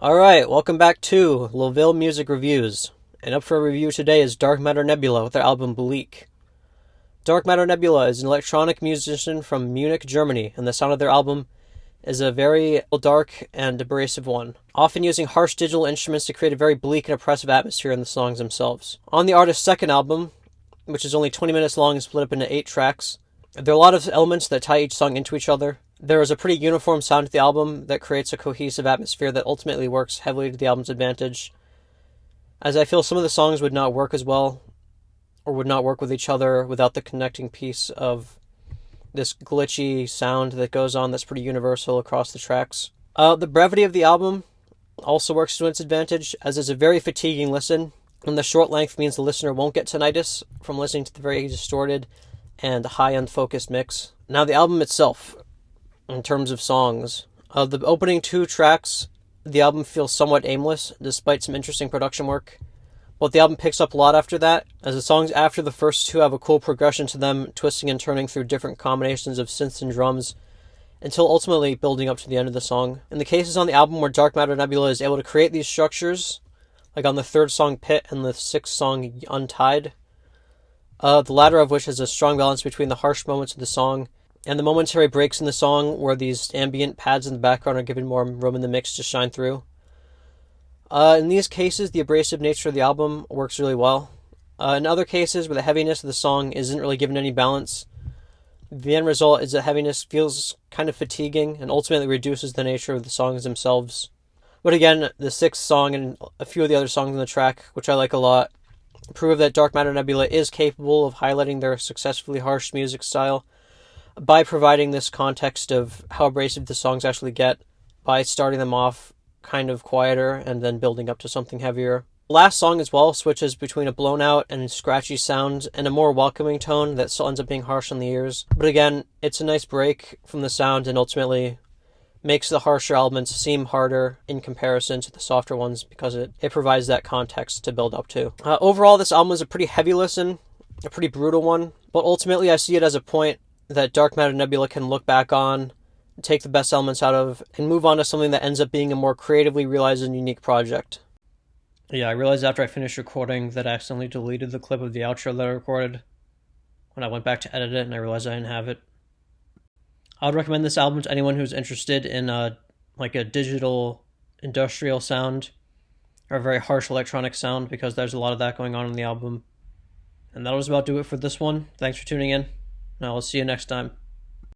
Alright, welcome back to Laville Music Reviews. And up for a review today is DarkMatterNebula with their album Bleak. DarkMatterNebula is an electronic musician from Munich, Germany, and the sound of their album is a very dark and abrasive one, often using harsh digital instruments to create a very bleak and oppressive atmosphere in the songs themselves. On the artist's second album, which is only 20 minutes long and split up into 8 tracks, there are a lot of elements that tie each song into each other. There is a pretty uniform sound to the album that creates a cohesive atmosphere that ultimately works heavily to the album's advantage, as I feel some of the songs would not work as well, or would not work with each other without the connecting piece of this glitchy sound that goes on that's pretty universal across the tracks. The brevity of the album also works to its advantage, as it's a very fatiguing listen, and the short length means the listener won't get tinnitus from listening to the very distorted and high-end focused mix. Now the album itself, in terms of songs, the opening 2 tracks, the album feels somewhat aimless, despite some interesting production work. But the album picks up a lot after that, as the songs after the first 2 have a cool progression to them, twisting and turning through different combinations of synths and drums, until ultimately building up to the end of the song. In the cases on the album where DarkMatterNebula is able to create these structures, like on the 3rd song Pit and the 6th song Untied, the latter of which has a strong balance between the harsh moments of the song and the momentary breaks in the song where these ambient pads in the background are given more room in the mix to shine through. In these cases, the abrasive nature of the album works really well. In other cases, where the heaviness of the song isn't really given any balance, the end result is that heaviness feels kind of fatiguing and ultimately reduces the nature of the songs themselves. But again, the 6th song and a few of the other songs on the track, which I like a lot, prove that DarkMatterNebula is capable of highlighting their successfully harsh music style by providing this context of how abrasive the songs actually get, by starting them off kind of quieter and then building up to something heavier. The last song as well switches between a blown out and scratchy sound and a more welcoming tone that still ends up being harsh on the ears. But again, it's a nice break from the sound and ultimately makes the harsher elements seem harder in comparison to the softer ones because it provides that context to build up to. Overall, this album is a pretty heavy listen, a pretty brutal one, but ultimately I see it as a point that DarkMatterNebula can look back on, take the best elements out of, and move on to something that ends up being a more creatively realized and unique project. Yeah, I realized after I finished recording that I accidentally deleted the clip of the outro that I recorded when I went back to edit it, and I realized I didn't have it. I would recommend this album to anyone who's interested in a digital industrial sound or a very harsh electronic sound, because there's a lot of that going on in the album. And that'll just about do it for this one. Thanks for tuning in, and I'll see you next time.